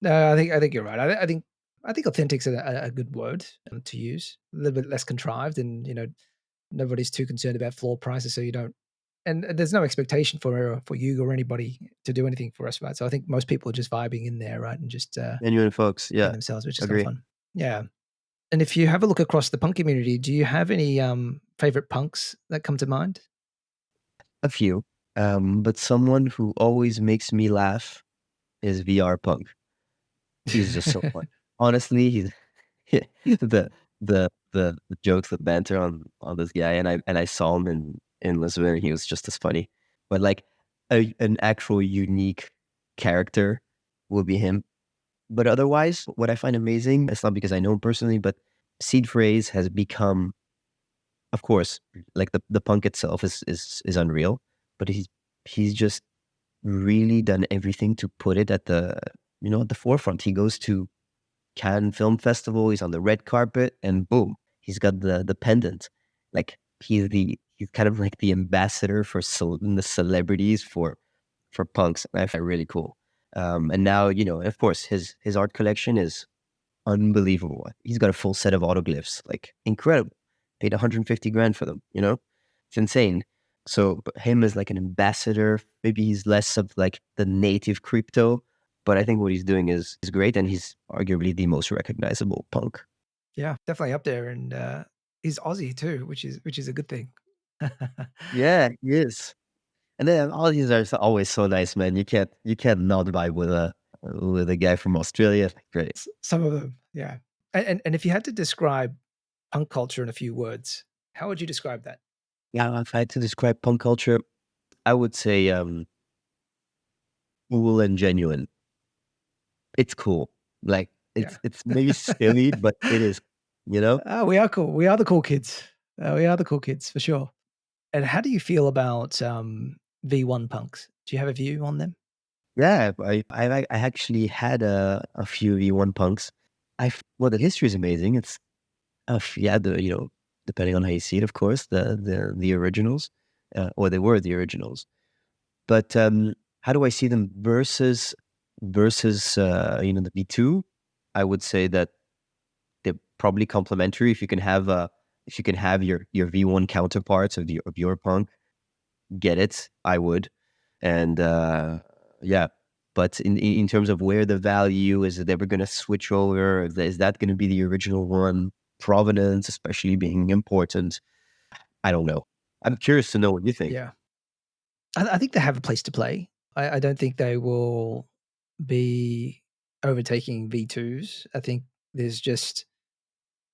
No, I think you're right. I think authentic's a good word to use. A little bit less contrived, and nobody's too concerned about floor prices, so you don't. And there's no expectation for you or anybody to do anything for us, right? So I think most people are just vibing in there, right, and just Genuine folks, being yeah, themselves, which is kind of agree. fun. Yeah. And if you have a look across the punk community, do you have any favorite punks that come to mind? A few, but someone who always makes me laugh is VR Punk. He's just so fun. Honestly, he's the the jokes, the banter on this guy, and I saw him in Lisbon, and he was just as funny. But like an actual unique character will be him. But otherwise, what I find amazing, it's not because I know him personally, but Seed Phrase has become, of course, like the punk itself is unreal, but he's just really done everything to put it at the forefront. He goes to Cannes Film Festival. He's on the red carpet, and boom, he's got the pendant. Like he's kind of like the ambassador for the celebrities for punks. And I find it really cool. And now of course, his art collection is unbelievable. He's got a full set of autoglyphs, like incredible. Paid 150 grand for them. It's insane. So but him as like an ambassador, maybe he's less of like the native crypto, but I think what he's doing is great, and he's arguably the most recognizable punk. Yeah, definitely up there, and he's Aussie too, which is a good thing. Yeah, he is. And then all these are always so nice, man. You can't not vibe with a guy from Australia. Great. Some of them, yeah. And if you had to describe punk culture in a few words, how would you describe that? Yeah, if I had to describe punk culture, I would say cool and genuine. It's cool. Like Yeah. it's maybe silly, but it is, you know? We are cool. We are the cool kids. We are the cool kids for sure. And how do you feel about V1 punks? Do you have a view on them? Yeah, I actually had a few V1 punks. Well, the history is amazing. It's yeah, depending on how you see it, of course, the originals, or they were the originals. But how do I see them versus the V2? I would say that they're probably complementary. If you can have your V1 counterparts of your punk, get it. I would, and yeah. But in terms of where the value is, it ever going to switch over? Is that going to be the original one? Provenance, especially being important. I don't know. I'm curious to know what you think. Yeah. I think they have a place to play. I don't think they will be overtaking V2s. I think there's just,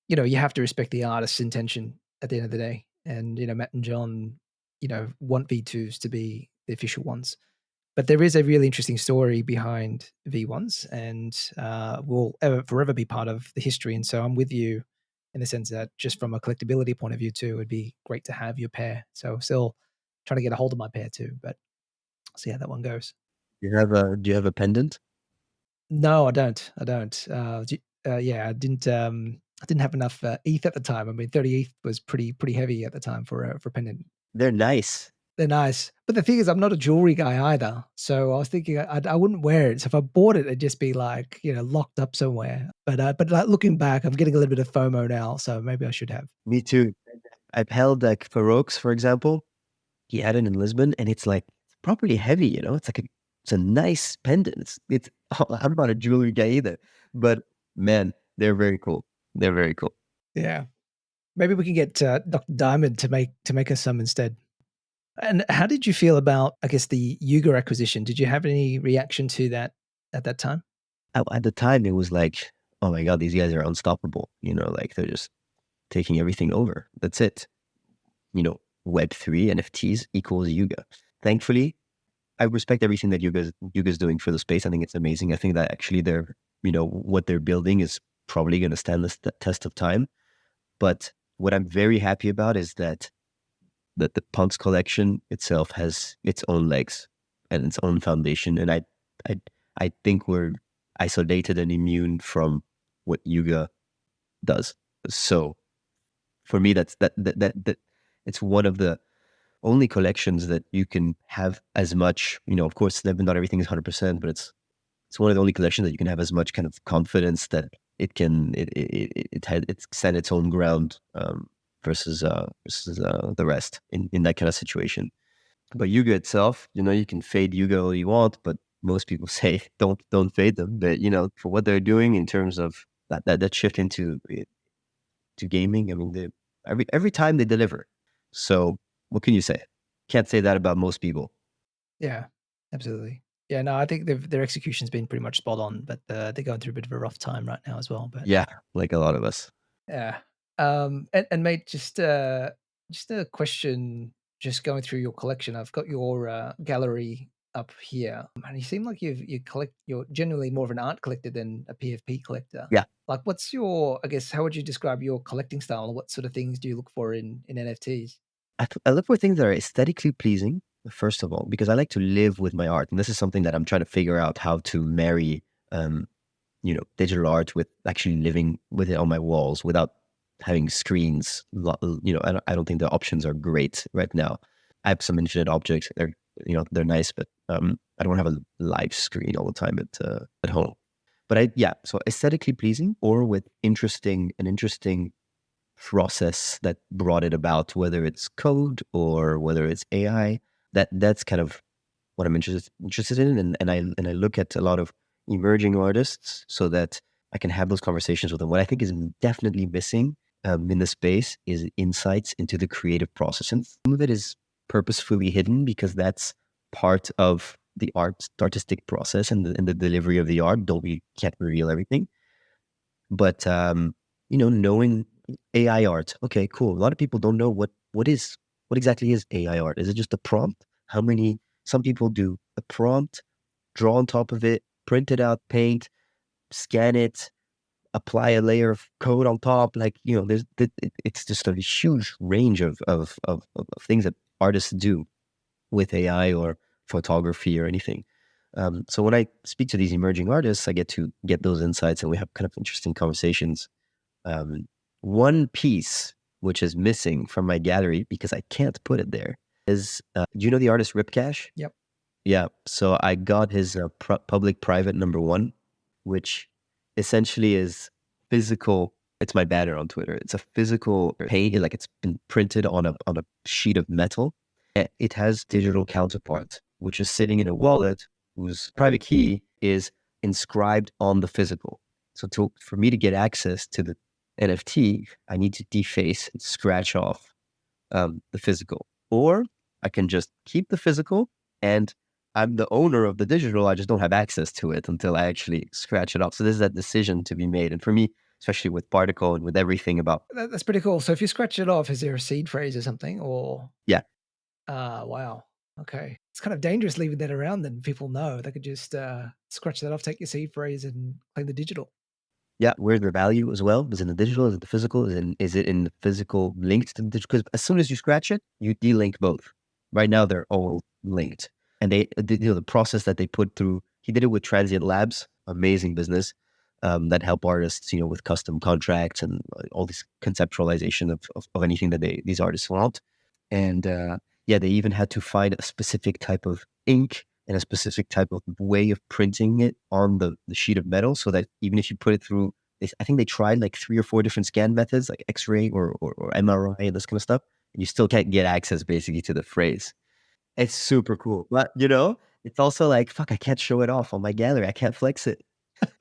you have to respect the artist's intention at the end of the day. And, Matt and John, want V2s to be the official ones. But there is a really interesting story behind V1s and will forever be part of the history. And so I'm with you in the sense that just from a collectability point of view too, it would be great to have your pair. So still trying to get a hold of my pair too, but I'll see how that one goes. Do you have a pendant? No, I don't. Yeah, I didn't have enough ETH at the time. I mean, 30 ETH was pretty heavy at the time for pendant. They're nice. They're nice. But the thing is, I'm not a jewelry guy either. So I was thinking I wouldn't wear it. So if I bought it, it'd just be like, locked up somewhere. But like looking back, I'm getting a little bit of FOMO now. So maybe I should have. Me too. I've held like Farouk's, for example. He had it in Lisbon, and it's like properly heavy. It's a nice pendant. I'm not a jewelry guy either, but man, they're very cool. They're very cool. Yeah. Maybe we can get Dr. Diamond to make us some instead. And how did you feel about, I guess, the Yuga acquisition? Did you have any reaction to that at that time? At the time, it was like, oh my God, these guys are unstoppable. Like they're just taking everything over. That's it. Web3 NFTs equals Yuga. Thankfully, I respect everything that Yuga's doing for the space. I think it's amazing. I think that actually what they're building is probably going to stand the test of time. But what I'm very happy about is that the Punks collection itself has its own legs and its own foundation. And I think we're isolated and immune from what Yuga does. So for me, that it's one of the only collections that you can have as much, of course, not everything is 100%, but it's one of the only collections that you can have as much kind of confidence that it stand its own ground versus the rest in that kind of situation. But Yuga itself, you can fade Yuga all you want, but most people say don't fade them. But for what they're doing in terms of that shift into to gaming, I mean, every time they deliver. So what can you say? Can't say that about most people. Yeah, absolutely. Yeah, no, I think their execution's been pretty much spot on, but they're going through a bit of a rough time right now as well. But yeah, like a lot of us. Yeah. And mate, just a question. Just going through your collection, I've got your gallery up here, and you seem like you're genuinely more of an art collector than a PFP collector. Yeah. Like, what's your? I guess how would you describe your collecting style? What sort of things do you look for in NFTs? I look for things that are aesthetically pleasing, first of all, because I like to live with my art, and this is something that I'm trying to figure out how to marry. Digital art with actually living with it on my walls without having screens. I don't think the options are great right now. I have some infinite objects. They're nice, but I don't want to have a live screen all the time at home. But so aesthetically pleasing or with an interesting process that brought it about, whether it's code or whether it's AI. That's kind of what I'm interested in, and I look at a lot of emerging artists so that I can have those conversations with them. What I think is definitely missing in the space is insights into the creative process, and some of it is purposefully hidden because that's part of the artistic process and the delivery of the art. We can't reveal everything, but knowing AI art. Okay, cool. A lot of people don't know what exactly is AI art. Is it just a prompt? Some people do a prompt, draw on top of it, print it out, paint, scan it, apply a layer of code on top. It's just a huge range of things that artists do with AI or photography or anything. So when I speak to these emerging artists, I get to get those insights, and we have kind of interesting conversations. One piece which is missing from my gallery because I can't put it there is, do you know the artist Ripcash? Yep. Yeah. So I got his public-private #1, which essentially is physical. It's my banner on Twitter. It's a physical paint, like it's been printed on a sheet of metal. It has digital counterpart, which is sitting in a wallet whose private key is inscribed on the physical. So for me to get access to the NFT, I need to deface and scratch off the physical. Or I can just keep the physical and I'm the owner of the digital. I just don't have access to it until I actually scratch it off. So there's that decision to be made. And for me, especially with Particle and with everything about... That's pretty cool. So if you scratch it off, is there a seed phrase or something? Or Yeah. Wow. Okay. It's kind of dangerous leaving that around, then people know. They could just scratch that off, take your seed phrase and claim the digital. Yeah, where's their value as well? Is it in the digital? Is it the physical? Is it in the physical linked to the digital? Because as soon as you scratch it, you delink both. Right now, they're all linked. And the process that they put through, he did it with Transient Labs, amazing business that help artists, with custom contracts and all this conceptualization of anything that these artists want. And they even had to find a specific type of ink and a specific type of way of printing it on the sheet of metal, so that even if you put it through, I think they tried like 3 or 4 different scan methods, like X-ray or MRI and this kind of stuff, and you still can't get access basically to the phrase. It's super cool. But, it's also like, fuck, I can't show it off on my gallery. I can't flex it.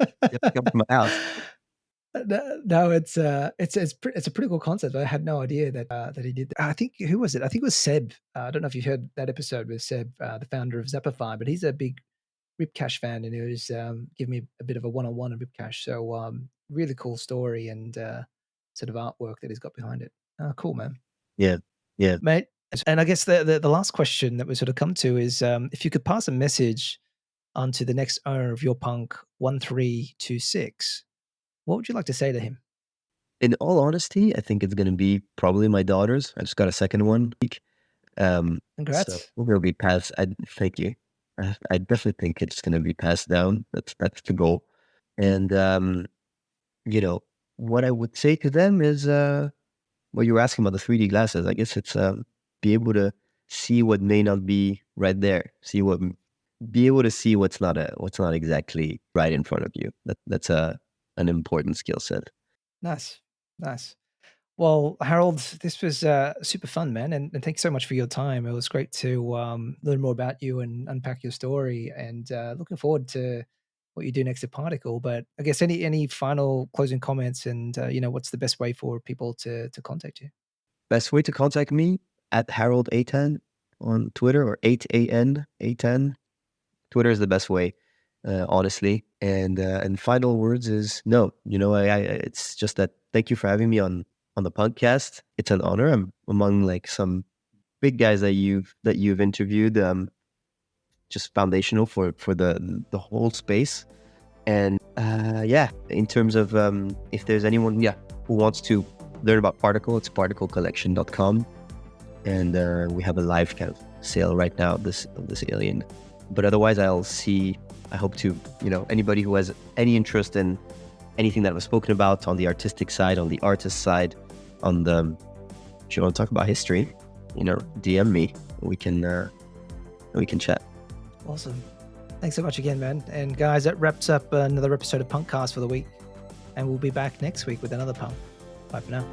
You have to come to my house. No, it's a pretty cool concept. I had no idea that he did that. I think, who was it? I think it was Seb. I don't know if you heard that episode with Seb, the founder of Zapify, but he's a big Ripcash fan, and he was giving me a bit of a one-on-one of Ripcash. So really cool story and sort of artwork that he's got behind it. Cool, man. Yeah, mate. And I guess the last question that we sort of come to is, if you could pass a message onto the next owner of your Punk1326, what would you like to say to him? In all honesty, I think it's going to be probably my daughters. I just got a second one. Congrats. So we'll be passed. Thank you. I definitely think it's going to be passed down. That's the goal. And, what I would say to them is, you were asking about the 3D glasses. I guess it's be able to see what may not be right there. Be able to see what's not exactly right in front of you. That's an important skill set. Nice. Well, Harold, this was super fun, man, and thanks so much for your time. It was great to learn more about you and unpack your story, and looking forward to what you do next at Particle. But I guess any final closing comments, and what's the best way for people to contact you? Best way to contact me at Harold A10 on Twitter, or 8AN A10. Twitter is the best way, honestly. And final words is no. It's just that. Thank you for having me on the podcast. It's an honor. I'm among like some big guys that you've interviewed. Just foundational for the whole space. And in terms of if there's anyone who wants to learn about Particle, it's particlecollection.com, and we have a live kind of sale right now of this alien. But otherwise, I hope to, anybody who has any interest in anything that was spoken about on the artistic side, on the artist side, if you want to talk about history, DM me. We can chat. Awesome. Thanks so much again, man. And guys, that wraps up another episode of PunkCast for the week. And we'll be back next week with another Punk. Bye for now.